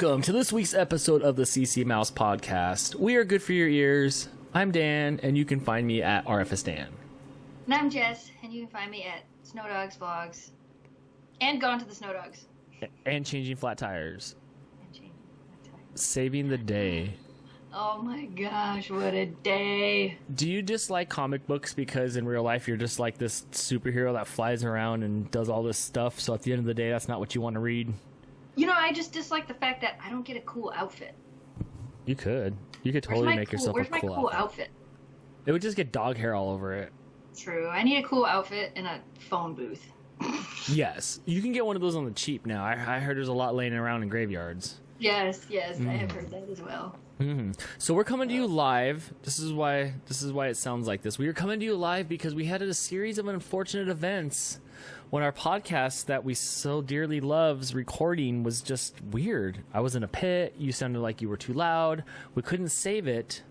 Welcome to this week's episode of the CC Mouse Podcast. We are good for your ears. I'm Dan, and you can find me at RFSDan. And I'm Jess, and you can find me at Snow Dogs Vlogs. And Gone to the Snow Dogs. And Changing Flat Tires. And Changing Flat Tires. Saving the day. Oh my gosh, what a day. Do you dislike comic books because in real life you're just like this superhero that flies around and does all this stuff, so at the end of the day that's not what you want to read? You know, I just dislike the fact that I don't get a cool outfit. You could. You could totally make yourself a cool outfit. It would just get dog hair all over it. True. I need a cool outfit in a phone booth. Yes. You can get one of those on the cheap now. I heard there's a lot laying around in graveyards. Yes, I have heard that as well. Mm-hmm. So we're coming to you live. This is why it sounds like this. We are coming to you live because we had a series of unfortunate events when our podcast that we so dearly love's recording was just weird. I was in a pit. You sounded like you were too loud. We couldn't save it.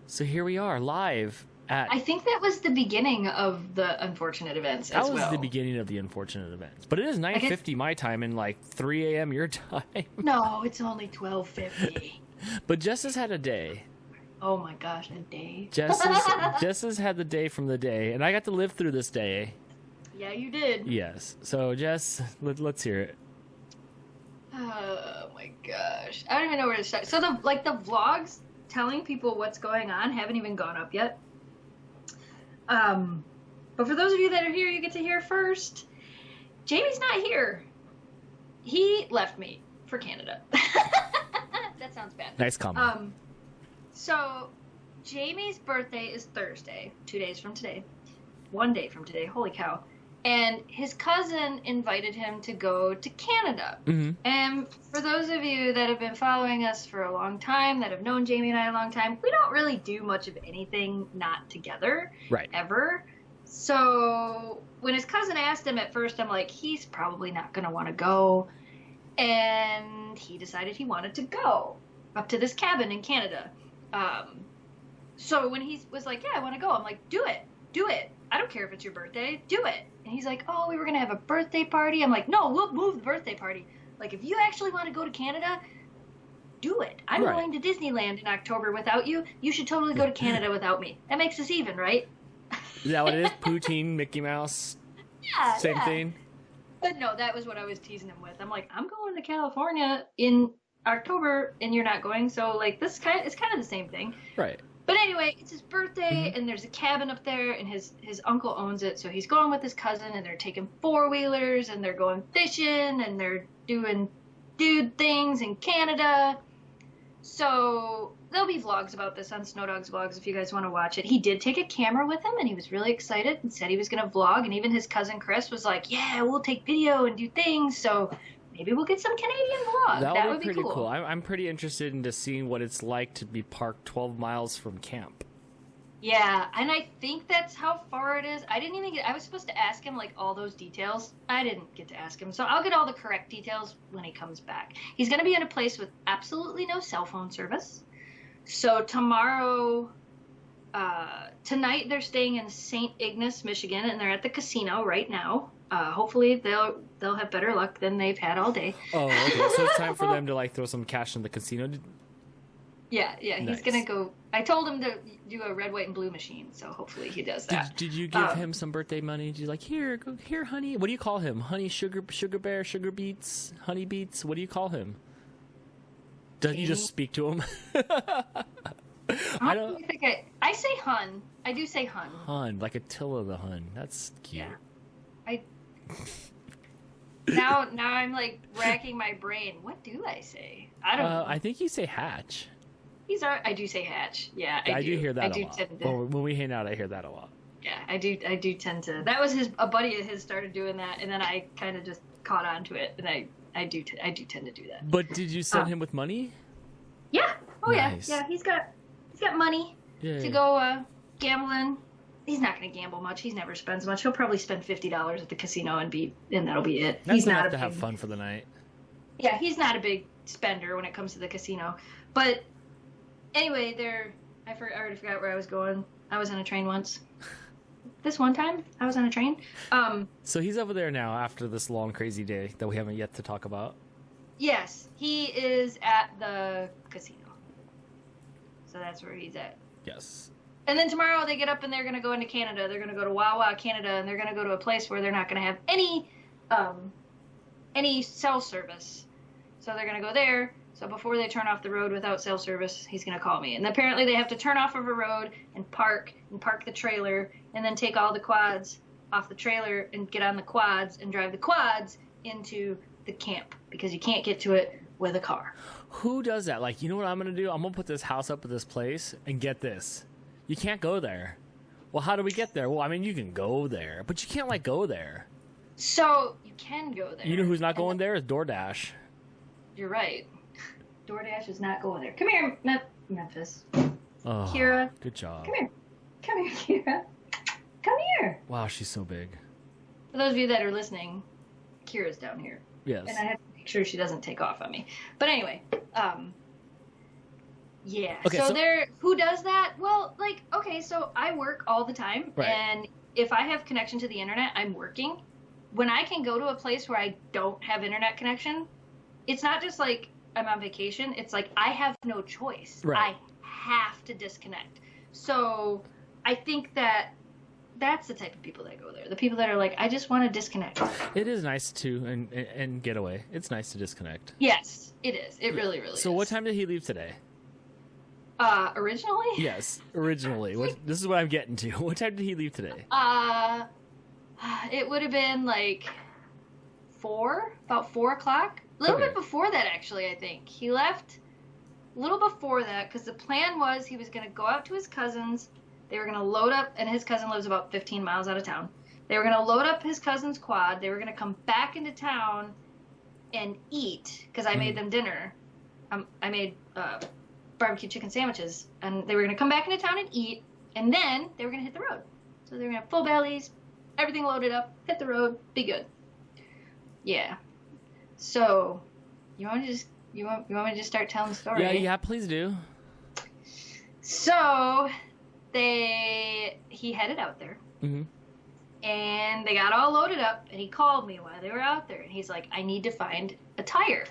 So here we are live at... I think that was the beginning of the unfortunate events as well. That was the beginning of the unfortunate events. But it is 9:50 my time and like 3 a.m. your time. No, it's only 12:50. But Jess has had a day. Oh my gosh, a day. Jess has had the day from the day, and I got to live through this day. Yeah, you did. Yes. So, Jess, let's hear it. Oh my gosh. I don't even know where to start. So the vlogs telling people what's going on haven't even gone up yet. But for those of you that are here, you get to hear first. Jamie's not here. He left me for Canada. That sounds bad. Nice comment. So Jamie's birthday is Thursday, 2 days from today. 1 day from today. Holy cow. And his cousin invited him to go to Canada. Mm-hmm. And for those of you that have been following us for a long time, that have known Jamie and I a long time, we don't really do much of anything not together. Right. Ever. So when his cousin asked him at first, I'm like, he's probably not going to want to go. And he decided he wanted to go up to this cabin in Canada. So when he was like, yeah, I want to go, I'm like, do it. I don't care if it's your birthday. Do it. And he's like, oh, we were going to have a birthday party. I'm like, no, we'll move the birthday party. Like, if you actually want to go to Canada, do it. I'm going to Disneyland in October without you. You should totally go to Canada without me. That makes us even, right? Is that what it is? Poutine, Mickey Mouse? Yeah. Same thing? But no, that was what I was teasing him with. I'm like, I'm going to California in October, and you're not going. So, like, it's kind of the same thing. Right. But anyway, it's his birthday, and there's a cabin up there, and his uncle owns it, so he's going with his cousin, and they're taking four-wheelers, and they're going fishing, and they're doing dude things in Canada. So there'll be vlogs about this on Snow Dogs Vlogs if you guys want to watch it. He did take a camera with him, and he was really excited and said he was going to vlog, and even his cousin Chris was like, yeah, we'll take video and do things, so... maybe we'll get some Canadian vlogs. That would be pretty cool. I'm pretty interested in just seeing what it's like to be parked 12 miles from camp. Yeah, and I think that's how far it is. I was supposed to ask him, like, all those details. I didn't get to ask him, so I'll get all the correct details when he comes back. He's going to be in a place with absolutely no cell phone service. So tomorrow, tonight they're staying in St. Ignace, Michigan, and they're at the casino right now. Hopefully they'll have better luck than they've had all day. Oh, okay. So it's time for them to like throw some cash in the casino. Yeah. Nice. He's gonna go. I told him to do a red, white, and blue machine, so hopefully he does that. Did you give him some birthday money? Did you like here, honey? What do you call him? Honey, sugar bear, sugar beets, honey beets. What do you call him? Doesn't you just speak to him? I say hun. I do say hun. Hun, like Attila the Hun. That's cute. Yeah. Now I'm like racking my brain. What do I say? I don't know. I think you say hatch. I do say hatch. Yeah, I do hear that a lot. Tend to, when we hang out, I hear that a lot. Yeah, I do tend to. That was a buddy of his started doing that, and then I kind of just caught on to it, and I do tend to do that. But did you send him with money? Yeah. Oh nice. yeah. He's got money to go gambling. He's not going to gamble much. He never spends much. He'll probably spend $50 at the casino and that'll be it. He's not to have fun for the night. Yeah, he's not a big spender when it comes to the casino. But anyway, I already forgot where I was going. I was on a train once. This one time, I was on a train. So he's over there now after this long, crazy day that we haven't yet to talk about. Yes, he is at the casino. So that's where he's at. Yes. And then tomorrow they get up and they're going to go into Canada. They're going to go to Wawa, Canada, and they're going to go to a place where they're not going to have any cell service. So they're going to go there. So before they turn off the road without cell service, he's going to call me. And apparently they have to turn off of a road and park the trailer and then take all the quads off the trailer and get on the quads and drive the quads into the camp because you can't get to it with a car. Who does that? Like, you know what I'm going to do? I'm going to put this house up at this place and get this. You can't go there. Well, how do we get there? Well, I mean, you can go there, but you can't, like, go there. So you can go there. You know who's not going there? Is DoorDash. You're right. DoorDash is not going there. Come here, Memphis. Oh, Kira. Good job. Come here, Kira. Come here. Wow, she's so big. For those of you that are listening, Kira's down here. Yes. And I have to make sure she doesn't take off on me. But anyway, yeah. Okay, so there, who does that? Well, like, okay, so I work all the time. Right. And if I have connection to the internet, I'm working. When I can go to a place where I don't have internet connection, it's not just like I'm on vacation. It's like I have no choice. Right. I have to disconnect. So I think that's the type of people that go there. The people that are like, I just want to disconnect. It is nice to and get away. It's nice to disconnect. Yes, it is. It really, really is. So what time did he leave today? Originally? Yes, originally. This is what I'm getting to. What time did he leave today? It would have been like about 4 o'clock. A little bit before that, actually, I think. He left a little before that because the plan was he was going to go out to his cousin's. They were going to load up, and his cousin lives about 15 miles out of town. They were going to load up his cousin's quad. They were going to come back into town and eat because I made them dinner. I made barbecue chicken sandwiches, and they were going to come back into town and eat, and then they were going to hit the road. So they were going to have full bellies, everything loaded up, hit the road, be good. Yeah. So, you want me to just start telling the story? Yeah, please do. So, he headed out there, and they got all loaded up, and he called me while they were out there, and he's like, I need to find a tire.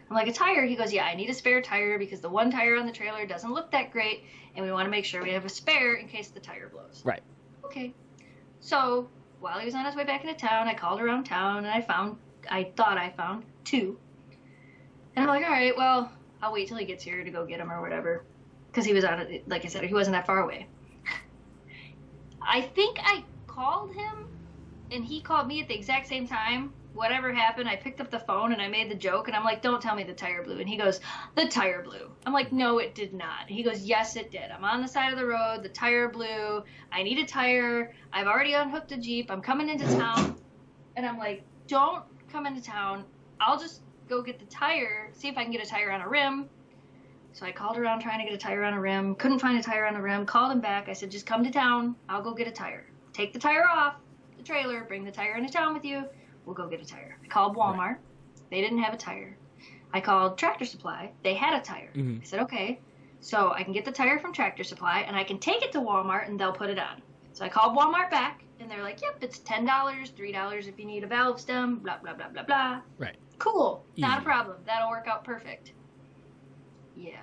I'm like, a tire? He goes, yeah, I need a spare tire because the one tire on the trailer doesn't look that great, and we want to make sure we have a spare in case the tire blows. Right. Okay. So, while he was on his way back into town, I called around town, and I thought I found 2. And I'm like, all right, well, I'll wait till he gets here to go get him or whatever. Because he was like I said, he wasn't that far away. I think I called him, and he called me at the exact same time. Whatever happened, I picked up the phone, and I made the joke, and I'm like, don't tell me the tire blew. And he goes, the tire blew. I'm like, no, it did not. He goes, yes, it did. I'm on the side of the road. The tire blew. I need a tire. I've already unhooked a Jeep. I'm coming into town. And I'm like, don't come into town. I'll just go get the tire, see if I can get a tire on a rim. So I called around trying to get a tire on a rim. Couldn't find a tire on the rim. Called him back. I said, just come to town. I'll go get a tire. Take the tire off the trailer. Bring the tire into town with you. We'll go get a tire. I called Walmart. Right. They didn't have a tire. I called Tractor Supply. They had a tire. I said, okay. So I can get the tire from Tractor Supply, and I can take it to Walmart, and they'll put it on. So I called Walmart back, and they're like, yep, it's $10, $3 if you need a valve stem, blah, blah, blah, blah, blah. Right. Cool. Not a problem. That'll work out perfect. Yeah.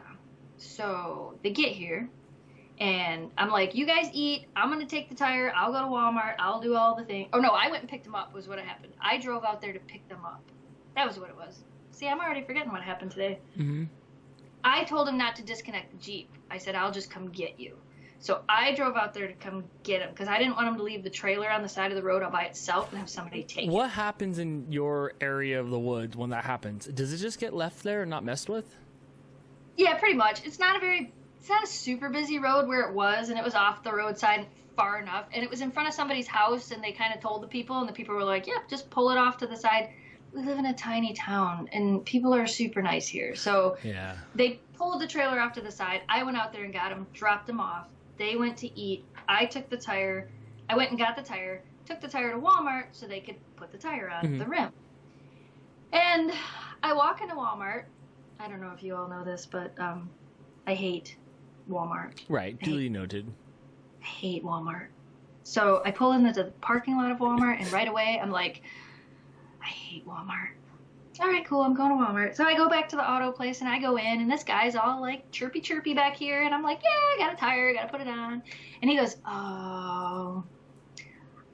So they get here, and I'm like, you guys eat. I'm going to take the tire. I'll go to Walmart. I'll do all the things. Oh, no, I went and picked them up was what happened. I drove out there to pick them up. That was what it was. See, I'm already forgetting what happened today. I told him not to disconnect the Jeep. I said, I'll just come get you. So I drove out there to come get him because I didn't want him to leave the trailer on the side of the road all by itself and have somebody take it. What happens in your area of the woods when that happens? Does it just get left there and not messed with? Yeah, pretty much. It's not a super busy road where it was, and it was off the roadside far enough, and it was in front of somebody's house, and they kind of told the people, and the people were like, yep, just pull it off to the side. We live in a tiny town, and people are super nice here. So yeah. They pulled the trailer off to the side. I went out there and got them, dropped them off. They went to eat. I took the tire. I went and got the tire, took the tire to Walmart so they could put the tire on the rim. And I walk into Walmart. I don't know if you all know this, but I hate Walmart. Right, duly noted. I hate Walmart. So I pull into the parking lot of Walmart, and right away I'm like, I hate Walmart. all right, cool, I'm going to Walmart. So I go back to the auto place and I go in and this guy's all like chirpy back here. And I'm like, yeah, I got a tire, got to put it on. And he goes, oh,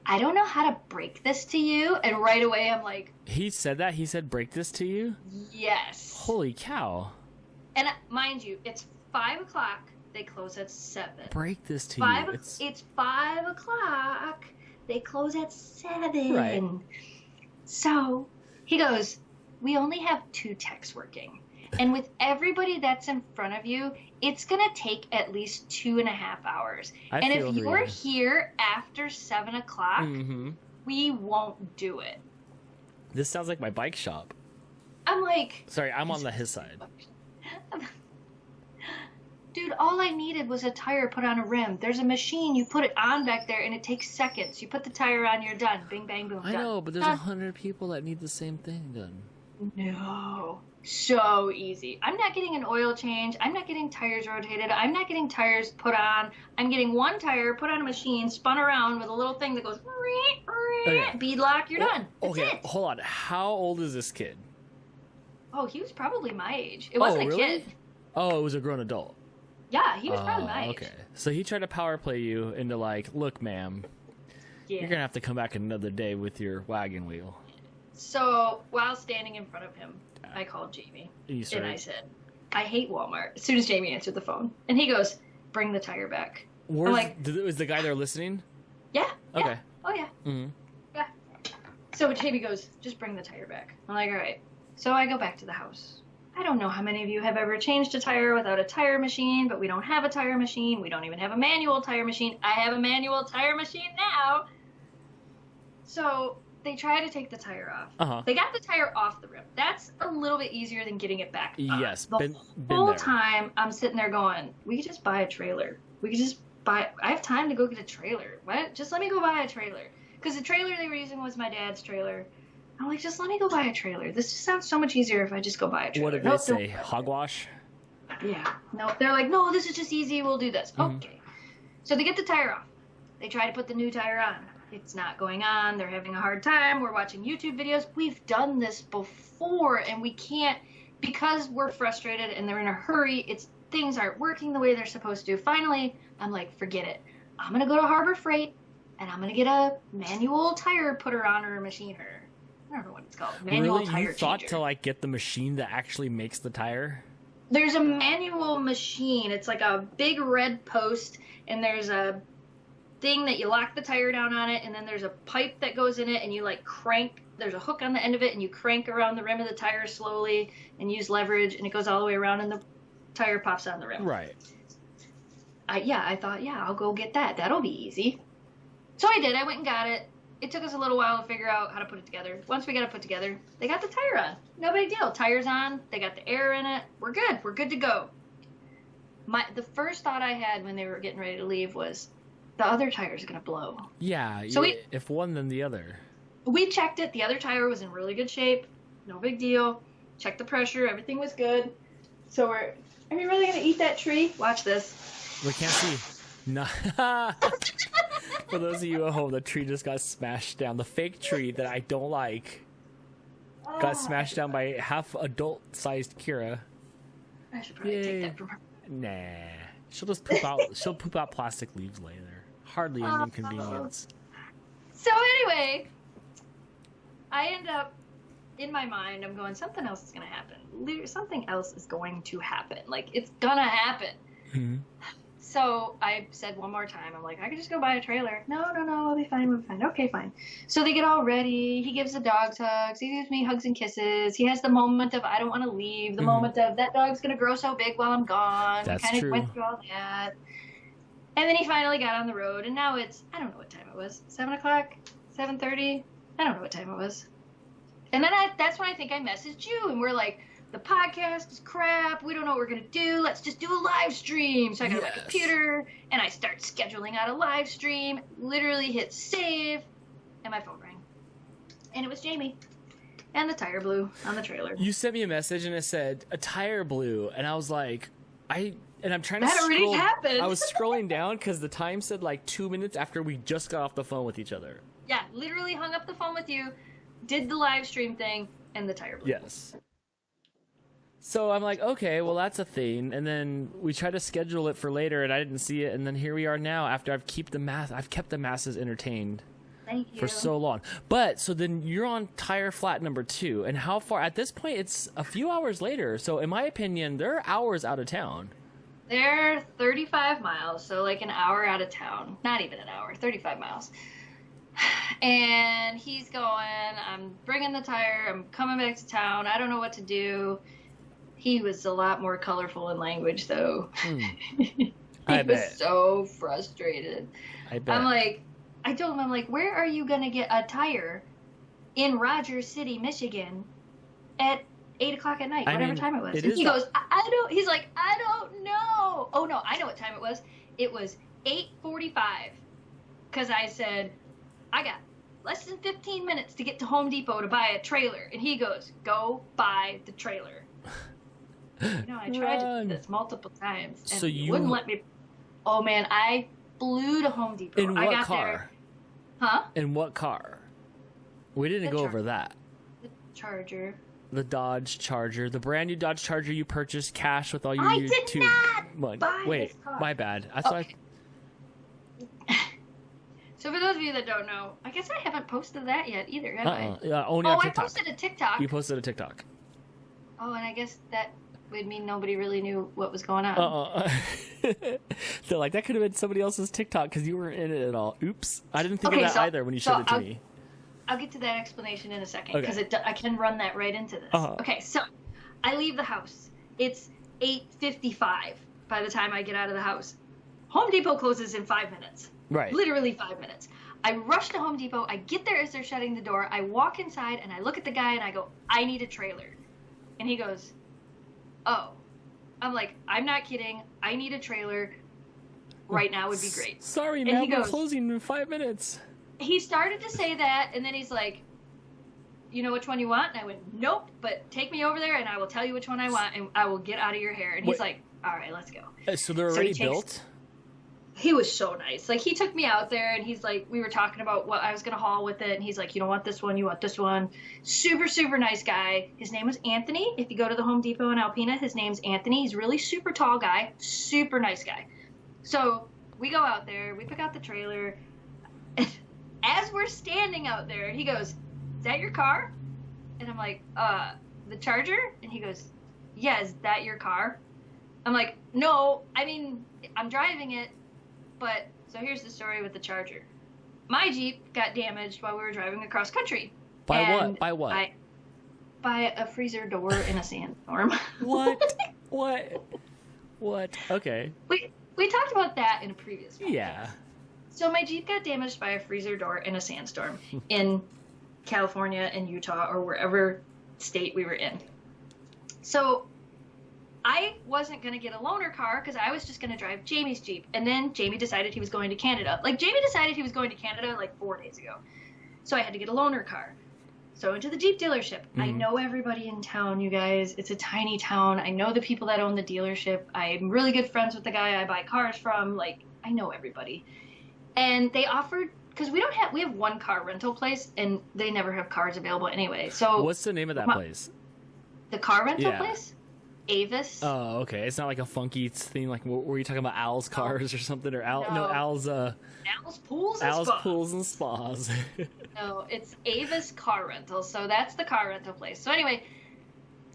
I don't know how to break this to you. And right away I'm like, He said that? He said break this to you? yes. Holy cow. And mind you, it's 5 o'clock. They close at 7. Break this to Five. you. It's 5 o'clock. They close at 7. Right. So he goes, we only have 2 techs working. And with everybody that's in front of you, it's going to take at least 2.5 hours. I and feel if for you're you. here after 7 o'clock, Mm-hmm. we won't do it. This sounds like my bike shop. I'm like, Sorry, I'm on his side. dude, all I needed was a tire put on a rim. There's a machine, you put it on back there, and it takes seconds. You put the tire on, you're done. Bing, bang, boom, I done. know, but there's Done. 100 people that need the same thing done. No. So easy. I'm not getting an oil change. I'm not getting tires rotated. I'm not getting tires put on. I'm getting one tire put on a machine, spun around with a little thing that goes, Okay. bead lock, you're done. That's Okay, it. hold on. How old is this kid? Oh, he was probably my age. It wasn't really? a kid. Oh, it was a grown adult. Yeah, he was probably my age. Okay. So he tried to power play you into like, look, ma'am, Yeah. you're gonna have to come back another day with your wagon wheel. So while standing in front of him, I called Jamie. And you started, And I said, I hate Walmart. As soon as Jamie answered the phone. And he goes, bring the tire back. Where's, like- is the guy there listening? Yeah. yeah. Okay. Oh, yeah. Mm-hmm. Yeah. So Jamie goes, just bring the tire back. I'm like, all right. So I go back to the house. I don't know how many of you have ever changed a tire without a tire machine, but we don't have a tire machine. We don't even have a manual tire machine. I have a manual tire machine now. So they try to take the tire off. Uh-huh. They got the tire off the rim. That's a little bit easier than getting it back on. Yes, The been whole there. time I'm sitting there going, we could just buy a trailer. We could just buy, I have time to go get a trailer. What? Just let me go buy a trailer. Because the trailer they were using was my dad's trailer. I'm like, just let me go buy a trailer. This just sounds so much easier if I just go buy a trailer. What did they Nope, say? nope. Hogwash? Yeah. No, they're like, no, this is just easy. We'll do this. Mhm. Okay. So they get the tire off. They try to put the new tire on. It's not going on. They're having a hard time. We're watching YouTube videos. We've done this before, and we can't, because we're frustrated and they're in a hurry, things aren't working the way they're supposed to. Finally, I'm like, forget it. I'm going to go to Harbor Freight, and I'm going to get a manual tire putter on or machine her. I don't know what it's called. Manual Really? tire You thought changer. to like get the machine that actually makes the tire? There's a manual machine. It's like a big red post, and there's a thing that you lock the tire down on it, and then there's a pipe that goes in it, and you like crank. There's a hook on the end of it, and you crank around the rim of the tire slowly and use leverage, and it goes all the way around, and the tire pops on the rim. Right. I thought, I'll go get that. That'll be easy. So I did. I went and got it. It took us a little while to figure out how to put it together. Once we got it put together, they got the tire on. No big deal. Tire's on. They got the air in it. We're good. We're good to go. The first thought I had when they were getting ready to leave was, the other tire's going to blow. Yeah. So if one, then the other. We checked it. The other tire was in really good shape. No big deal. Checked the pressure. Everything was good. So are you really going to eat that tree? Watch this. We can't see. No. For those of you at home, the tree just got smashed down. The fake tree that I don't like got smashed down by half adult-sized Kira. I should probably Yay. take that from her. Nah. She'll just poop out. She'll poop out plastic leaves later. Hardly an inconvenience. So anyway, I end up, in my mind, I'm going, something else is going to happen. Something else is going to happen. Like, it's going to happen. Mm-hmm. So I said one more time, I'm like, I could just go buy a trailer. No, I'll be fine, we'll be fine. Okay, fine. So they get all ready. He gives the dogs hugs. He gives me hugs and kisses. He has the moment of, I don't want to leave. The moment of, that dog's going to grow so big while I'm gone. That's kind of true. went through all that. And then he finally got on the road, and now it's, I don't know what time it was, 7 o'clock, 7:30? I don't know what time it was. And then that's when I think I messaged you, and we're like, the podcast is crap. We don't know what we're going to do. Let's just do a live stream. So I got my computer, and I start scheduling out a live stream, literally hit save, and my phone rang. And it was Jamie. And the tire blew on the trailer. You sent me a message, and it said, a tire blew. And I was like, I'm trying to That already scroll. happened. I was scrolling down because the time said like 2 minutes after we just got off the phone with each other. Yeah, literally hung up the phone with you, did the live stream thing, and the tire blew. Yes. So I'm like, okay, well, that's a thing. And then we try to schedule it for later, and I didn't see it. And then here we are now after I've kept the masses entertained Thank you. for so long. But so then you're on tire flat number 2. And how far? At this point, it's a few hours later. So in my opinion, they're hours out of town. They're 35 miles, so like an hour out of town. Not even an hour, 35 miles. And he's going, I'm bringing the tire, I'm coming back to town, I don't know what to do. He was a lot more colorful in language, though. He was so frustrated. I bet. I told him, I'm like, where are you going to get a tire in Rogers City, Michigan at 8 o'clock at night, whatever time it was? And he goes, he's like, I don't know. Oh, no, I know what time it was. It was 8:45. Because I said, I got less than 15 minutes to get to Home Depot to buy a trailer. And he goes, go buy the trailer. I tried to do this multiple times, and he wouldn't let me. Oh man, I flew to Home Depot. In what car? Huh? In what car? We didn't go over that. The Charger. The Dodge Charger, the brand new Dodge Charger you purchased cash with all your I did not money. buy Wait, this car. My bad. That's okay. So for those of you that don't know, I guess I haven't posted that yet either, have I? Only on TikTok. I posted a TikTok. You posted a TikTok. Oh, and I guess that would mean nobody really knew what was going on. They're like, that could have been somebody else's TikTok because you weren't in it at all. Oops. I didn't think of that either when you showed it to me. I'll get to that explanation in a second because I can run that right into this. Okay, so I leave the house. It's 8:55 by the time I get out of the house. Home Depot closes in 5 minutes. Right. Literally 5 minutes. I rush to Home Depot. I get there as they're shutting the door. I walk inside and I look at the guy and I go, I need a trailer. And he goes, oh. I'm like, I'm not kidding. I need a trailer right now would be great. Sorry, man, we're closing in 5 minutes. He started to say that, and then he's like, you know which one you want? And I went, nope, but take me over there, and I will tell you which one I want, and I will get out of your hair. And he's like, all right, let's go. So they're already built? He was so nice. Like, he took me out there, and he's like, we were talking about what I was going to haul with it, and he's like, you don't want this one, you want this one. Super, super nice guy. His name was Anthony. If you go to the Home Depot in Alpena, his name's Anthony. He's a really super tall guy, super nice guy. So we go out there, we pick out the trailer, and as we're standing out there, he goes, is that your car? And I'm like, the Charger? And he goes, yeah, is that your car? I'm like, no, I mean, I'm driving it. But, so here's the story with the Charger. My Jeep got damaged while we were driving across country. By what? By what? By a freezer door in a sandstorm. What? What? Okay. We talked about that in a previous one. Yeah. So my Jeep got damaged by a freezer door in a sandstorm in California and Utah or wherever state we were in. So I wasn't going to get a loaner car because I was just going to drive Jamie's Jeep. And then Jamie decided he was going to Canada. Jamie decided he was going to Canada 4 days ago. So I had to get a loaner car. So I went to the Jeep dealership. Mm-hmm. I know everybody in town, you guys. It's a tiny town. I know the people that own the dealership. I'm really good friends with the guy I buy cars from. I know everybody. And they offered, because we have one car rental place, and they never have cars available anyway. So what's the name of that place? The car rental place? Avis. Oh, okay. It's not like a funky thing. Were you talking about Al's Cars or something? Or Al's Pools and Spas. No, it's Avis Car Rental. So that's the car rental place. So anyway,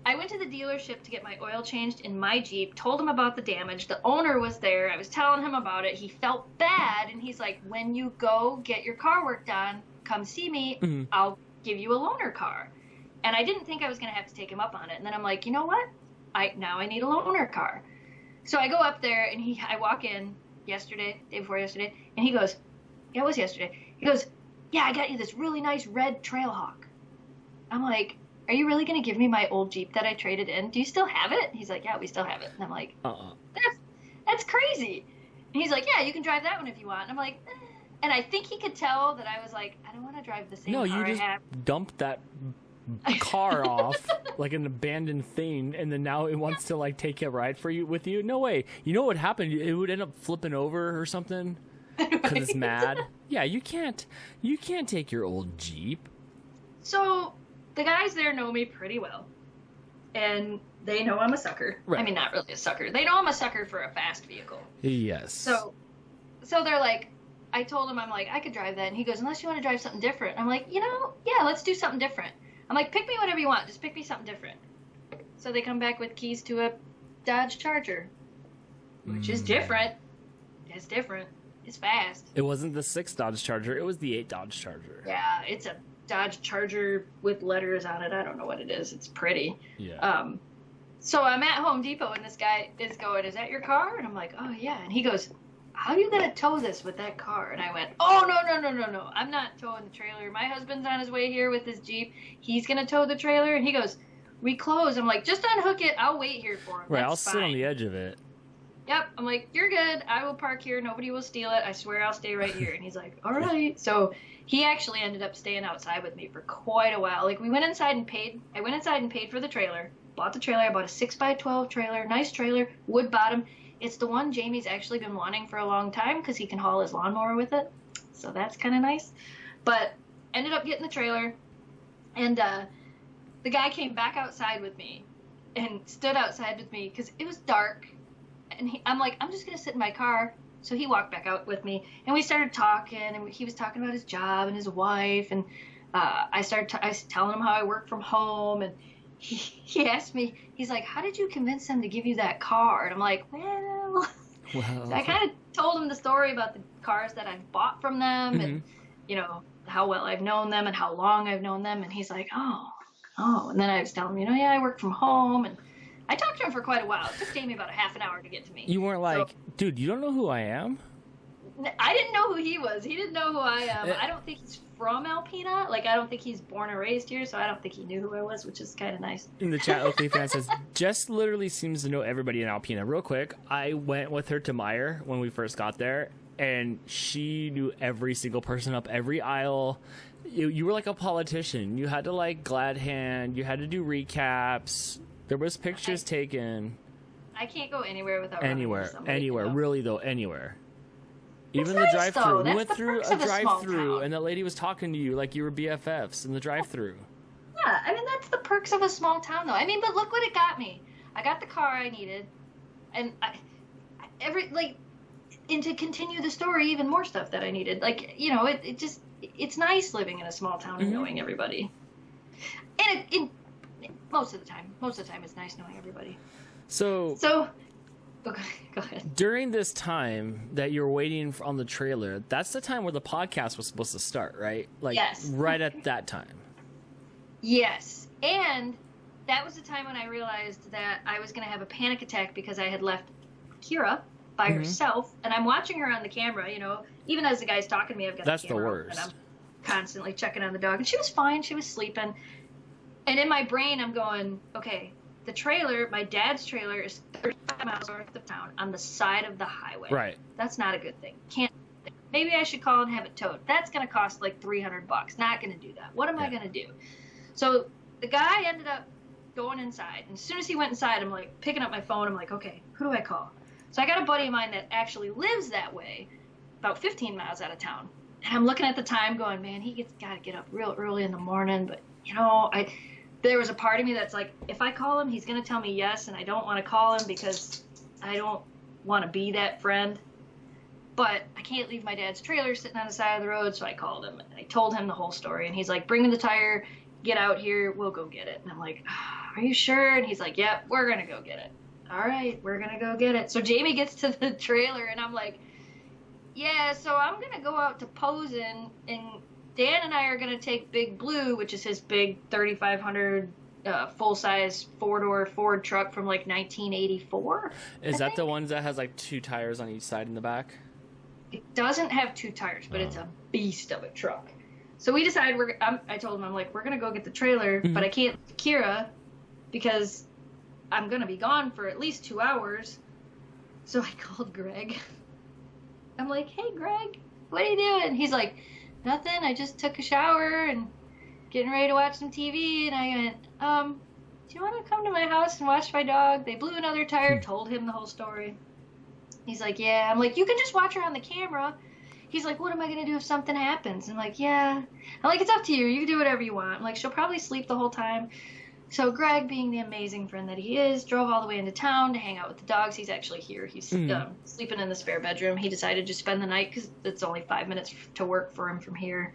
I went to the dealership to get my oil changed in my Jeep, told him about the damage. The owner was there. I was telling him about it. He felt bad, and he's like, when you go get your car work done, come see me. Mm-hmm. I'll give you a loaner car. And I didn't think I was going to have to take him up on it. And then I'm like, you know what? Now I need a loaner car. So I go up there, and I walk in day before yesterday, and he goes, yeah, it was yesterday. He goes, yeah, I got you this really nice red Trailhawk. I'm like, are you really going to give me my old Jeep that I traded in? Do you still have it? He's like, yeah, we still have it. And I'm like, that's crazy. And he's like, yeah, you can drive that one if you want. And I'm like, eh. And I think he could tell that I was like, I don't want to drive the same car I have. No, you just dumped that car off like an abandoned thing, and then now it wants to take a ride with you. No way. You know what would happen? It would end up flipping over or something because it's mad. Yeah, you can't take your old Jeep. So the guys there know me pretty well. And they know I'm a sucker. Right. I mean, not really a sucker. They know I'm a sucker for a fast vehicle. Yes. So they're like, I told him, I'm like, I could drive that. And he goes, unless you want to drive something different. I'm like, yeah, let's do something different. I'm like, pick me whatever you want. Just pick me something different. So they come back with keys to a Dodge Charger, which is different. It's different. It's fast. It wasn't the 6 Dodge Charger. It was the 8 Dodge Charger. Yeah, it's a Dodge Charger with letters on it. I don't know what it is. It's pretty. Yeah. So I'm at Home Depot, and this guy is going, is that your car? And I'm like, oh, yeah. And he goes, how are you going to tow this with that car? And I went, oh, no. I'm not towing the trailer. My husband's on his way here with his Jeep. He's going to tow the trailer. And he goes, we close. I'm like, just unhook it. I'll wait here for him. Right, That's I'll sit on the edge of it. Yep. I'm like, you're good. I will park here. Nobody will steal it. I swear I'll stay right here. And he's like, all right. So he actually ended up staying outside with me for quite a while. Like, we went inside and paid. I went inside and paid for the trailer. Bought the trailer. I bought a 6x12 trailer. Nice trailer. Wood bottom. It's the one Jamie's actually been wanting for a long time because he can haul his lawnmower with it. So that's kind of nice. But ended up getting the trailer. And the guy came back outside with me and stood outside with me because it was dark. And I'm like, I'm just going to sit in my car. So he walked back out with me. And we started talking. And he was talking about his job and his wife. And I was telling him how I work from home. And he asked me, he's like, how did you convince them to give you that car? And I'm like, well. So I kind of told him the story about the cars that I've bought from them and, how well I've known them and how long I've known them. And he's like, oh. And then I was telling him, I work from home. And I talked to him for quite a while. It took Jamie about a half an hour to get to me. You weren't like, dude, you don't know who I am? I didn't know who he was. He didn't know who I am. I don't think he's from Alpena. Like, I don't think he's born and raised here, so I don't think he knew who I was, which is kind of nice. In the chat, Oakley fan says, Jess literally seems to know everybody in Alpena. Real quick, I went with her to Meyer when we first got there, and she knew every single person up every aisle. You were like a politician. You had to, like, glad hand. You had to do recaps. There was pictures taken. I can't go anywhere without anywhere. Really, though, anywhere. Even nice, the drive-thru. though. We went That's through the a perks of a small drive-thru, town. and the lady was talking to you like you were BFFs in the drive-thru. Yeah, I mean, that's the perks of a small town, though. I mean, but look what it got me. I got the car I needed, and and to continue the story, even more stuff that I needed. Like, it's nice living in a small town and knowing everybody. And most of the time it's nice knowing everybody. So okay, go ahead. During this time that you're waiting on the trailer, that's the time where the podcast was supposed to start, right? Like, yes. Right at that time. Yes. And that was the time when I realized that I was going to have a panic attack because I had left Kira by herself. And I'm watching her on the camera, even as the guy's talking to me, I've got That's the camera the on, worst. and I'm constantly checking on the dog. And she was fine. She was sleeping. And in my brain, I'm going, okay, the trailer, my dad's trailer, is 35 miles north of town on the side of the highway. Right. That's not a good thing. Maybe I should call and have it towed. That's going to cost like $300. Not going to do that. What am I going to do? So the guy ended up going inside. And as soon as he went inside, I'm like picking up my phone. I'm like, okay, who do I call? So I got a buddy of mine that actually lives that way, about 15 miles out of town. And I'm looking at the time going, man, got to get up real early in the morning. But, there was a part of me that's like, if I call him, he's going to tell me yes, and I don't want to call him because I don't want to be that friend. But I can't leave my dad's trailer sitting on the side of the road, so I called him. And I told him the whole story, and he's like, bring me the tire, get out here, we'll go get it. And I'm like, are you sure? And he's like, yep, we're going to go get it. All right, we're going to go get it. So Jamie gets to the trailer, and I'm like, yeah, so I'm going to go out to Posen, and Dan and I are going to take Big Blue, which is his big 3,500 full-size four-door Ford truck from like 1984. Is that the one that has like 2 tires on each side in the back? It doesn't have 2 tires, but it's a beast of a truck. So we decided I told him, I'm like, we're going to go get the trailer, but I can't Kira because I'm going to be gone for at least 2 hours. So I called Greg. I'm like, hey, Greg, what are you doing? He's like, nothing. I just took a shower and getting ready to watch some TV. And I went, do you want to come to my house and watch my dog? They blew another tire, told him the whole story. He's like, yeah. I'm like, you can just watch her on the camera. he's like, what am I going to do if something happens? And like, yeah. I'm like, it's up to you. You can do whatever you want. I'm like, she'll probably sleep the whole time. So Greg, being the amazing friend that he is, drove all the way into town to hang out with the dogs. He's actually here. He's sleeping in the spare bedroom. He decided to spend the night because it's only 5 minutes to work for him from here.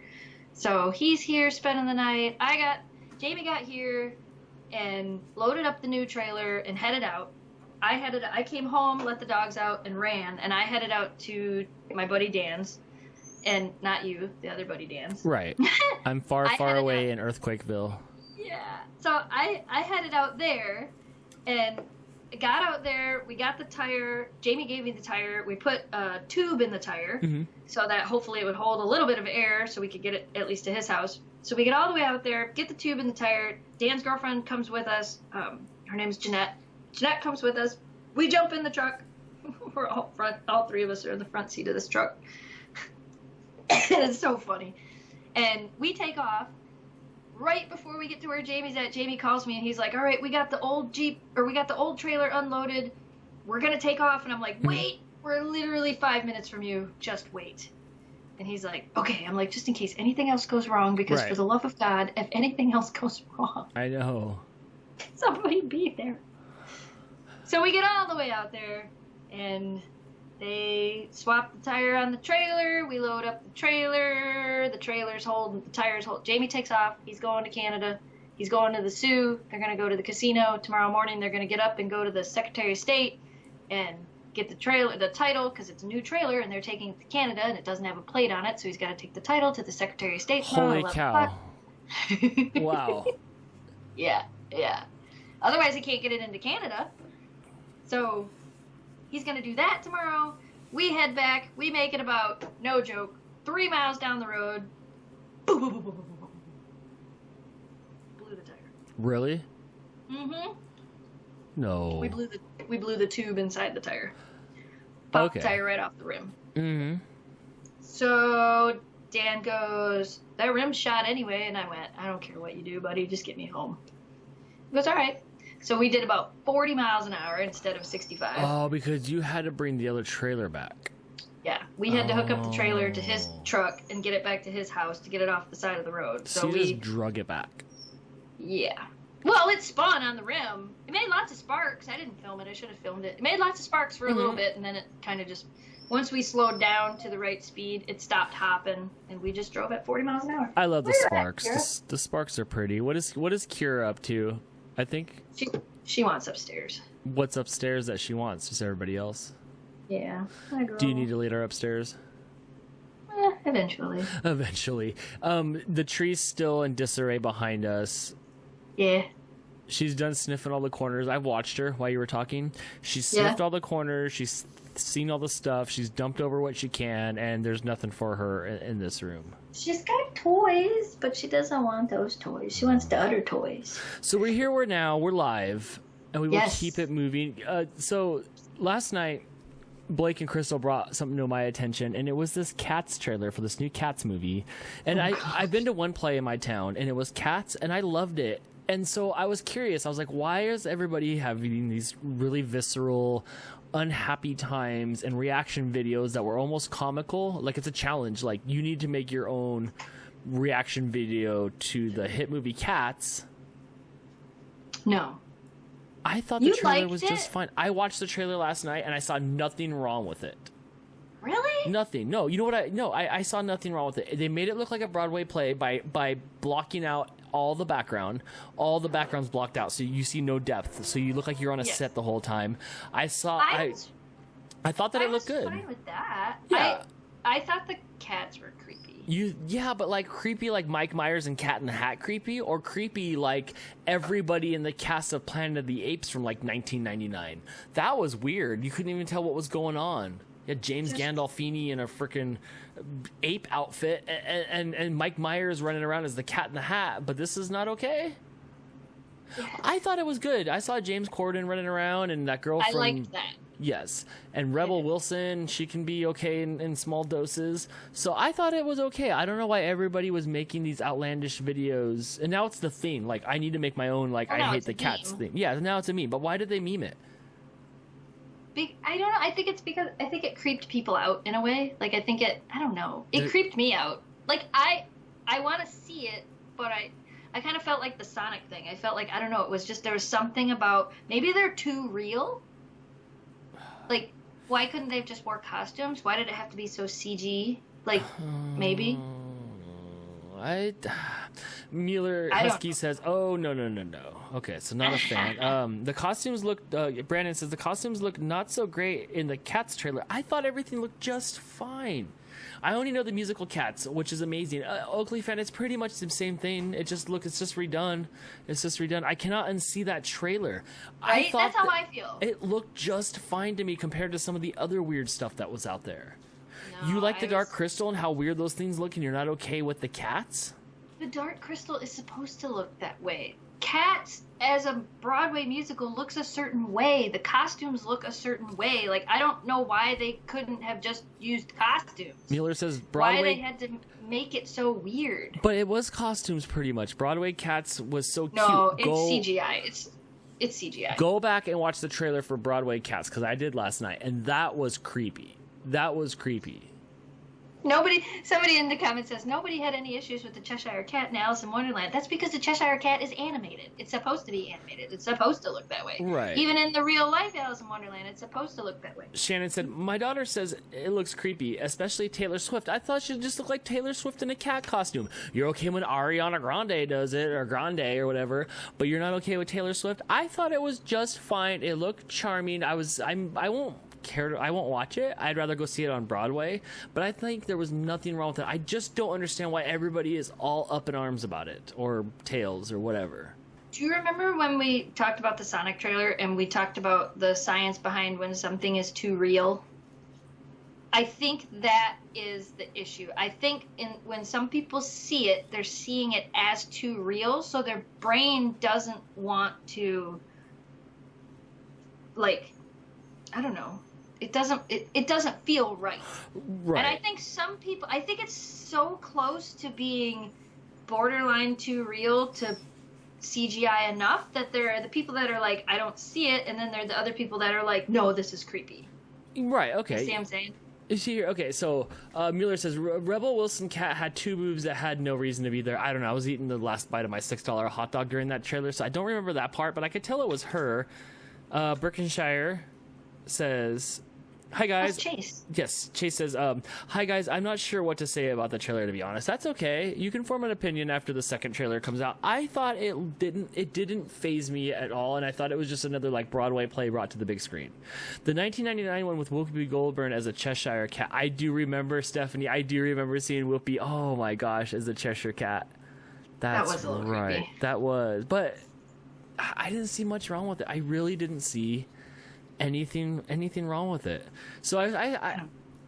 So he's here spending the night. Jamie got here and loaded up the new trailer and headed out. I came home, let the dogs out, and ran. And I headed out to my buddy Dan's. And not you, the other buddy Dan's. Right. I'm far away in Earthquakeville. Yeah. So I headed out there and got out there. We got the tire. Jamie gave me the tire. We put a tube in the tire so that hopefully it would hold a little bit of air so we could get it at least to his house. So we get all the way out there, get the tube in the tire. Dan's girlfriend comes with us. Her name's Jeanette. Jeanette comes with us. We jump in the truck. We're all three of us are in the front seat of this truck. It's so funny. And we take off. Right before we get to where Jamie's at, Jamie calls me and he's like, all right, we got the old trailer unloaded. We're going to take off. And I'm like, wait, we're literally 5 minutes from you. Just wait. And he's like, okay. I'm like, just in case anything else goes wrong, because for the love of God, if anything else goes wrong. I know. Somebody be there. So we get all the way out there and they swap the tire on the trailer. We load up the trailer. The trailer's holding, the tire's holding. Jamie takes off. He's going to Canada. He's going to the Sioux. They're going to go to the casino. Tomorrow morning, they're going to get up and go to the Secretary of State and get the title, because it's a new trailer, and they're taking it to Canada, and it doesn't have a plate on it, so he's got to take the title to the Secretary of State. Holy cow. Wow. Yeah. Otherwise, he can't get it into Canada. So he's going to do that tomorrow. We head back. We make it about, no joke, 3 miles down the road. Boom, boom, boom, boom, boom, boom. Blew the tire. Really? Mm-hmm. No. We blew the tube inside the tire. Popped the tire right off the rim. Mm-hmm. So Dan goes, that rim's shot anyway. And I went, I don't care what you do, buddy. Just get me home. He goes, all right. So we did about 40 miles an hour instead of 65. Oh, because you had to bring the other trailer back. Yeah, we had to hook up the trailer to his truck and get it back to his house to get it off the side of the road. So you just drug it back. Yeah. Well, it spun on the rim. It made lots of sparks. I didn't film it. I should have filmed it. It made lots of sparks for a little bit, and then it kind of just... Once we slowed down to the right speed, it stopped hopping, and we just drove at 40 miles an hour. I love the sparks. The sparks are pretty. What is Kira up to? I think she wants upstairs. What's upstairs that she wants? Just everybody else? Yeah. Do you need to lead her upstairs? Eventually. Eventually. The tree's still in disarray behind us. Yeah. She's done sniffing all the corners. I've watched her while you were talking. She's sniffed all the corners. She's seen all the stuff. She's dumped over what she can, and there's nothing for her in this room. She's got toys, but she doesn't want those toys. She wants the other toys. So we're here. We're live, and we will keep it moving. So last night, Blake and Crystal brought something to my attention, and it was this Cats trailer for this new Cats movie. And I've been to one play in my town, and it was Cats, and I loved it. And so I was curious. I was like, why is everybody having these really visceral, unhappy times and reaction videos that were almost comical? Like, it's a challenge. Like, you need to make your own reaction video to the hit movie Cats. No. I thought the trailer was just fine. I watched the trailer last night, and I saw nothing wrong with it. Really? Nothing. No, you know what? I saw nothing wrong with it. They made it look like a Broadway play by blocking out all the background. All the background's blocked out, so you see no depth. So you look like you're on a set the whole time. I thought that it looked good. I was fine with that. Yeah. I thought the cats were creepy. But like creepy like Mike Myers and Cat in the Hat creepy, or creepy like everybody in the cast of Planet of the Apes from like 1999. That was weird. You couldn't even tell what was going on. You had James Gandolfini in a freaking ape outfit, and Mike Myers running around as the Cat in the Hat, but this is not okay? Yeah. I thought it was good. I saw James Corden running around, and that girl I liked that. Yes. And Rebel Wilson, she can be okay in small doses. So I thought it was okay. I don't know why everybody was making these outlandish videos. And now it's the thing. Like, I need to make my own, like, I hate the cats thing. Yeah, now it's a meme. But why did they meme it? I don't know. I think it's because I think it creeped people out in a way. Like I think I don't know. It creeped me out. Like I want to see it, but I kind of felt like the Sonic thing. I felt like, I don't know, it was just, there was something about, maybe they're too real. Like, why couldn't they have just wore costumes? Why did it have to be so CG? Like, maybe. Mueller Husky says, "Oh no. Okay, so not a fan. The costumes look. Brandon says the costumes look not so great in the Cats trailer. I thought everything looked just fine. I only know the musical Cats, which is amazing. Oakley fan, it's pretty much the same thing. It's just redone. It's just redone. I cannot unsee that trailer. Right? That's how I feel. It looked just fine to me compared to some of the other weird stuff that was out there." You like the Dark Crystal and how weird those things look, and you're not okay with the Cats? The Dark Crystal is supposed to look that way. Cats, as a Broadway musical, looks a certain way. The costumes look a certain way. Like, I don't know why they couldn't have just used costumes. Mueller says Broadway... Why they had to make it so weird. But it was costumes pretty much. Broadway Cats was so cute. No, it's CGI. It's CGI. Go back and watch the trailer for Broadway Cats, because I did last night, and that was creepy. That was creepy. Somebody in the comments says, nobody had any issues with the Cheshire Cat in Alice in Wonderland. That's because the Cheshire Cat is animated. It's supposed to be animated. It's supposed to look that way. Right. Even in the real life Alice in Wonderland, it's supposed to look that way. Shannon said, my daughter says it looks creepy, especially Taylor Swift. I thought she'd just look like Taylor Swift in a cat costume. You're okay when Ariana Grande does it, or Grande or whatever, but you're not okay with Taylor Swift? I thought it was just fine. It looked charming. I won't watch it. I'd rather go see it on Broadway, but I think there was nothing wrong with it. I just don't understand why everybody is all up in arms about it, or Tails, or whatever. Do you remember when we talked about the Sonic trailer and we talked about the science behind when something is too real? I think that is the issue. I think when some people see it, they're seeing it as too real, so their brain doesn't want to, like, I don't know. It doesn't feel right. Right. And I think I think it's so close to being borderline too real to CGI enough that there are the people that are like, I don't see it, and then there are the other people that are like, no, this is creepy. Right, okay. You see what I'm saying? Okay, so Mueller says, Rebel Wilson Cat had two boobs that had no reason to be there. I don't know. I was eating the last bite of my $6 hot dog during that trailer, so I don't remember that part, but I could tell it was her. Berkshire says, hi guys. That's Chase. Yes, Chase says, hi guys, I'm not sure what to say about the trailer, to be honest. That's okay. You can form an opinion after the second trailer comes out. I thought it didn't faze me at all, and I thought it was just another like Broadway play brought to the big screen. The 1999 one with Whoopi Goldberg as a Cheshire Cat. I do remember, Stephanie, seeing Whoopi, oh my gosh, as a Cheshire Cat. That's that was a little right. creepy. That was, but I didn't see much wrong with it. I really didn't see anything wrong with it. So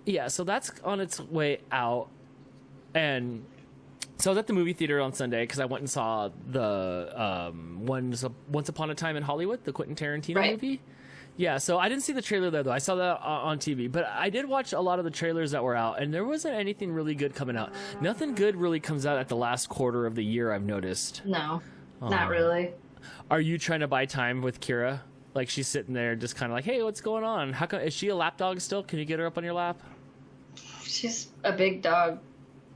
yeah, so that's on its way out. And so I was at the movie theater on Sunday because I went and saw the Once Upon a Time in Hollywood, the Quentin Tarantino movie. Yeah, so I didn't see the trailer there though. I saw that on TV, but I did watch a lot of the trailers that were out, and there wasn't anything really good coming out. Nothing good really comes out at the last quarter of the year, I've noticed. No, not really. Are you trying to buy time with Kira? Like, she's sitting there just kind of like, hey, what's going on? How come, is she a lap dog still? Can you get her up on your lap? She's a big dog.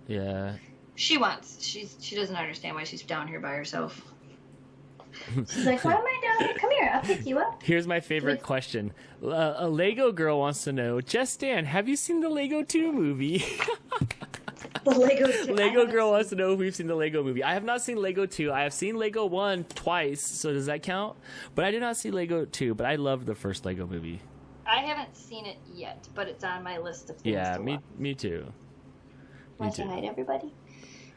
Yeah. She doesn't understand why she's down here by herself. She's like, why am I down here? Come here, I'll pick you up. Here's my favorite question. A Lego girl wants to know, Jess Dan, have you seen the Lego 2 movie? The Lego girl wants to know if we've seen the Lego movie. I have not seen Lego 2. I have seen Lego 1 twice, so does that count? But I did not see Lego 2, but I loved the first Lego movie. I haven't seen it yet, but it's on my list of things to watch. Me too. Want to say hi to everybody?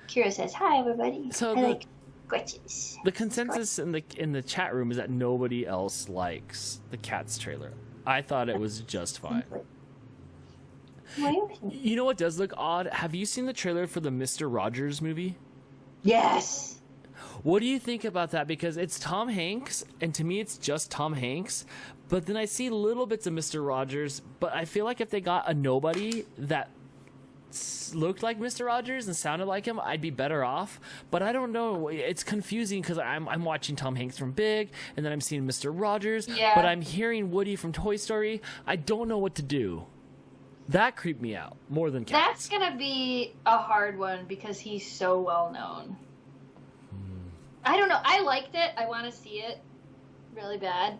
Kira says, hi, everybody. So I like squishes. The consensus in the chat room is that nobody else likes the Cats trailer. I thought it was just fine. You know what does look odd? Have you seen the trailer for the Mr. Rogers movie? Yes. What do you think about that? Because it's Tom Hanks, and to me it's just Tom Hanks. But then I see little bits of Mr. Rogers, but I feel like if they got a nobody that looked like Mr. Rogers and sounded like him, I'd be better off. But I don't know. It's confusing because I'm watching Tom Hanks from Big, and then I'm seeing Mr. Rogers. Yeah. But I'm hearing Woody from Toy Story. I don't know what to do. That creeped me out more than cats. That's gonna be a hard one because he's so well known. I don't know. I liked it. I want to see it really bad.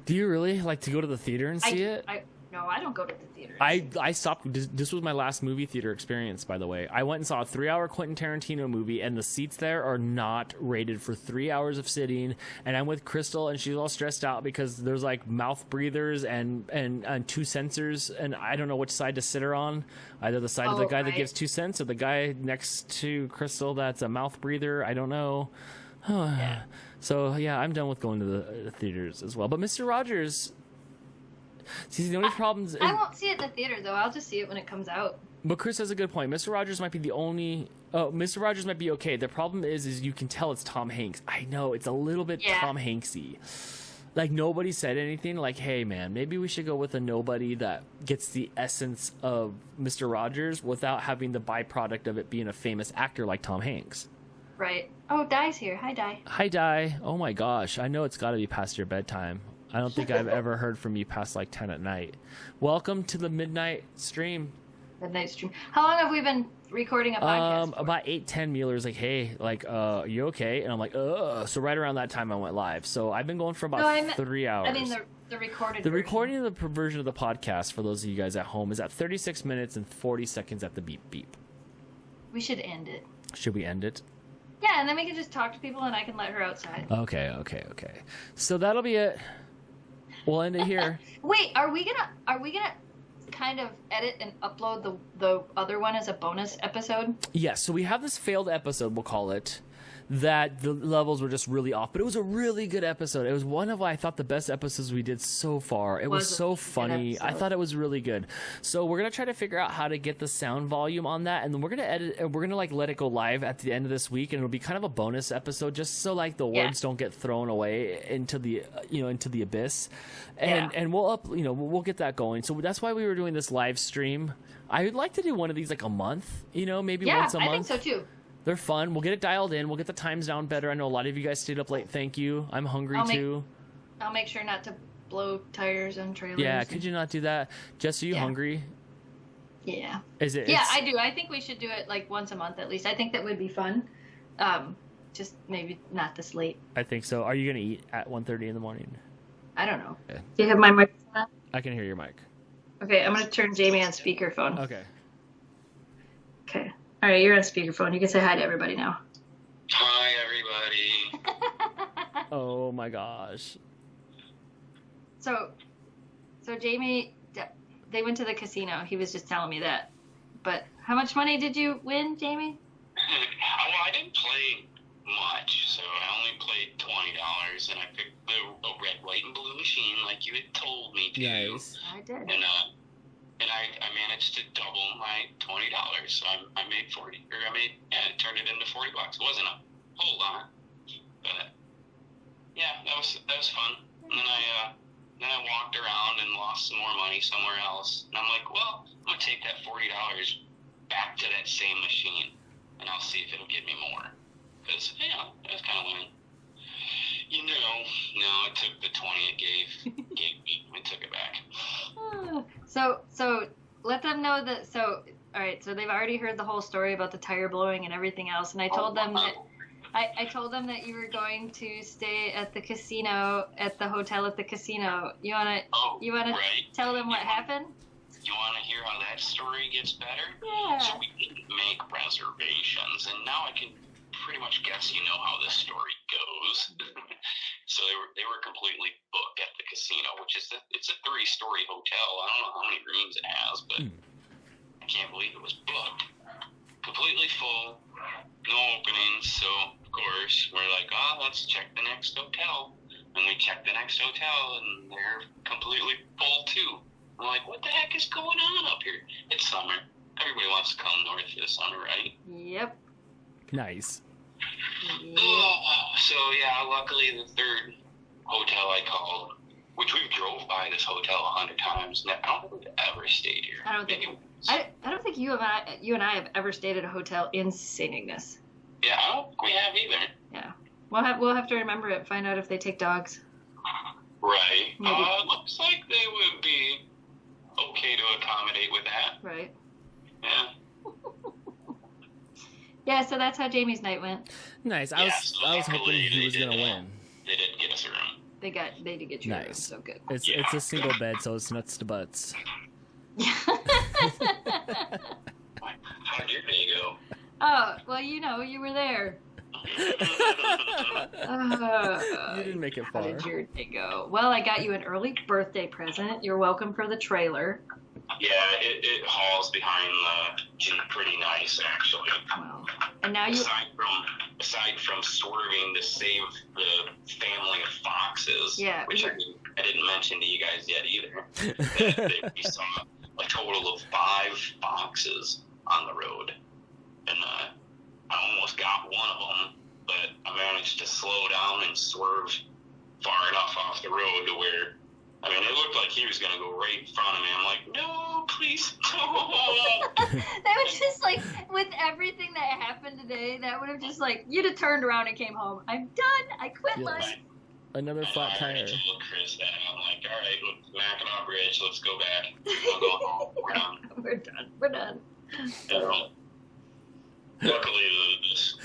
Do you really like to go to the theater and see it? No, I don't go to the theater. I stopped. This was my last movie theater experience, by the way. I went and saw a 3-hour Quentin Tarantino movie, and the seats there are not rated for 3 hours of sitting. And I'm with Crystal, and she's all stressed out because there's like mouth breathers and 2 cents, and I don't know which side to sit her on. Either the side of the guy that gives 2 cents or the guy next to Crystal that's a mouth breather. I don't know. Yeah. So yeah, I'm done with going to the theaters as well. But Mr. Rogers. See, the only problems. I won't see it in the theater though. I'll just see it when it comes out. But Chris has a good point. Mr. Rogers might be the only. Oh, Mr. Rogers might be okay. The problem is you can tell it's Tom Hanks. I know it's a little bit Tom Hanksy. Like nobody said anything. Like, hey man, maybe we should go with a nobody that gets the essence of Mr. Rogers without having the byproduct of it being a famous actor like Tom Hanks. Right. Oh, Di's here. Hi, Di. Hi, Di. Oh my gosh, I know it's got to be past your bedtime. I don't think I've ever heard from you past like 10 at night. Welcome to the midnight stream. Midnight stream. How long have we been recording a podcast for? About 8-10. Mueller's like, hey, like, are you okay? And I'm like, so right around that time I went live. So I've been going for about 3 hours. I mean the recorded The recording of the version of the podcast, for those of you guys at home, is at 36 minutes and 40 seconds at the beep beep. We should end it. Should we end it? Yeah, and then we can just talk to people and I can let her outside. Okay. So that'll be it. We'll end it here. Wait, are we gonna kind of edit and upload the other one as a bonus episode? Yes, so we have this failed episode, we'll call it, that the levels were just really off. But it was a really good episode. It was one of, I thought, the best episodes we did so far. It was so funny. I thought it was really good. So we're going to try to figure out how to get the sound volume on that. And then we're going to edit, and we're going to like let it go live at the end of this week. And it'll be kind of a bonus episode just so like the words don't get thrown away into the, into the abyss. And we'll get that going. So that's why we were doing this live stream. I would like to do one of these like a month, maybe once a month. Yeah, I think so too. They're fun. We'll get it dialed in. We'll get the times down better. I know a lot of you guys stayed up late. Thank you. I'm hungry too. I'll make sure not to blow tires on trailers. Yeah, could you not do that? Jess, are you hungry? Yeah. Is it? Yeah, I do. I think we should do it like once a month at least. I think that would be fun. Just maybe not this late. I think so. Are you going to eat at 1:30 in the morning? I don't know. Okay. Do you have my mic on? I can hear your mic. Okay, I'm going to turn Jamie on speakerphone. Okay. Okay. All right, you're on speakerphone. You can say hi to everybody now. Hi, everybody. Oh my gosh. So Jamie, they went to the casino. He was just telling me that. But how much money did you win, Jamie? Well, I didn't play much, so I only played $20, and I picked a red, white, and blue machine like you had told me to. Nice. I did. And I managed to double my $20, so I made it turned it into $40. It wasn't a whole lot, but yeah, that was fun. And then I walked around and lost some more money somewhere else, and I'm like, well, I'm gonna take that $40 back to that same machine, and I'll see if it'll give me more, because that was kind of winning. No, I took the 20 it gave me and took it back. So let them know that. So all right. So they've already heard the whole story about the tire blowing and everything else. And I told them that I told them that you were going to stay at the casino, at the hotel at the casino. You wanna tell them what happened? You want to hear how that story gets better? Yeah. So we didn't make reservations, and now I can pretty much guess how this story goes. So they were completely booked at the casino, which is it's a 3-story hotel. I don't know how many rooms it has, but I can't believe it was booked. Completely full, no openings. So of course we're like, let's check the next hotel. And we check the next hotel, and they're completely full too. We're like, what the heck is going on up here? It's summer. Everybody wants to come north for the summer, right? Yep. Nice. So yeah, luckily the third hotel I called, which we drove by the this hotel 100 times. I don't think we've ever stayed here. I don't think you and I have ever stayed at a hotel in St. Ignace. Yeah, I don't think we have either. Yeah, we'll have to remember it. Find out if they take dogs. Right. Maybe. Looks like they would be okay to accommodate with that. Right. Yeah. Yeah. So that's how Jamie's night went. Nice. I was hoping he was gonna win. They did get us a room. They did get you a room, Nice. so good. It's a single bed, so it's nuts to butts. How did your day go? Oh, well, you were there. You didn't make it How far. did your day go? Well, I got you an early birthday present. You're welcome for the trailer. Yeah, it hauls behind the Jeep pretty nice, actually. Well, and now you... Aside from swerving to save the family of foxes, Yeah, which I didn't mention to you guys yet either. We saw a total of 5 foxes on the road. And I almost got one of them, but I managed to slow down and swerve far enough off the road to where, I mean, it looked like he was going to go right in front of me. I'm like, no, please don't. That was just like, with everything that happened today, that would have just like, you'd have turned around and came home. I'm done. I quit Yeah. life. Another flat I already tire. told Chris that. I'm like, all right, let's Mackinac Bridge. Let's go back. I'll go home. We're done. We're done. So, luckily,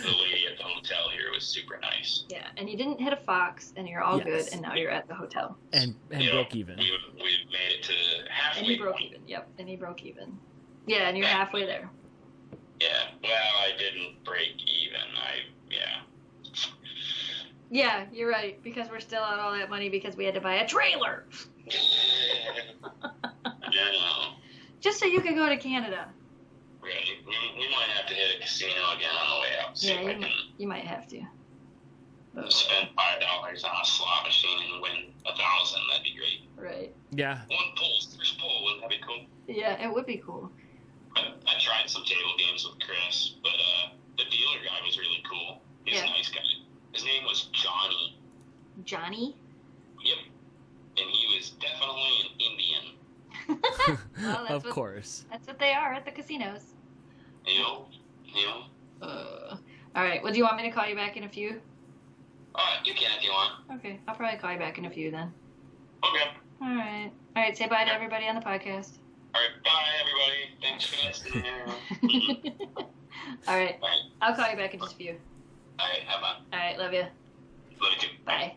the lady at the hotel here was super nice. Yeah, and you didn't hit a fox, and you're all Yes. good, and now you're at the hotel. And You know, broke even. We made it to halfway And he broke point. even. Yep, and he broke even. Yeah, and you're halfway there. Yeah, well, I didn't break even. Yeah, you're right, because we're still out all that money because we had to buy a trailer. Yeah. Just so you could go to Canada. Right. We might have to hit a casino again on the way out. See Yeah, if I can you might have to. spend $5 on a slot machine and win 1,000. That'd be great. Right. Yeah. One pull, first pull, wouldn't that be cool? Yeah, it would be cool. I tried some table games with Chris, but the dealer guy was really cool. He's Yeah. a nice guy. His name was Johnny. Johnny? Yep. And he was definitely an Indian. Well, Of course. That's what they are at the casinos. You know? All right. Well, do you want me to call you back in a few? You can if you want. Okay. I'll probably call you back in a few then. Okay. All right. All right. Say bye to everybody on the podcast. All right. Bye, everybody. Thanks for listening. All right. All right. I'll call you back in just a few. All right. Have fun. All right. Love you. Love you too. Bye.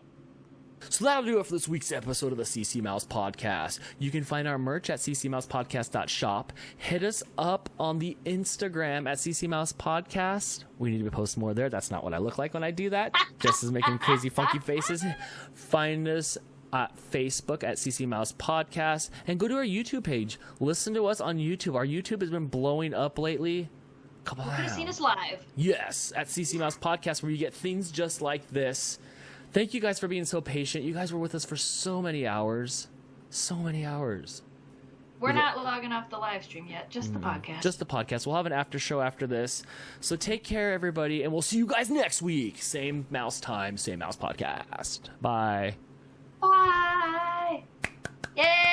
So that'll do it for this week's episode of the CC Mouse Podcast. You can find our merch at ccmousepodcast.shop. Hit us up on the Instagram at CC Mouse Podcast. We need to post more there. That's not what I look like when I do that. Jess is making crazy funky faces. Find us at Facebook at CC Mouse Podcast. And go to our YouTube page. Listen to us on YouTube. Our YouTube has been blowing up lately. Come on. You could have seen us live. Yes, at CC Mouse Podcast, where you get things just like this. Thank you guys for being so patient. You guys were with us for so many hours. So many hours. We're not logging off the live stream yet, just the podcast. Just the podcast. We'll have an after show after this. So take care, everybody, and we'll see you guys next week. Same mouse time, same mouse podcast. Bye. Bye. Yay!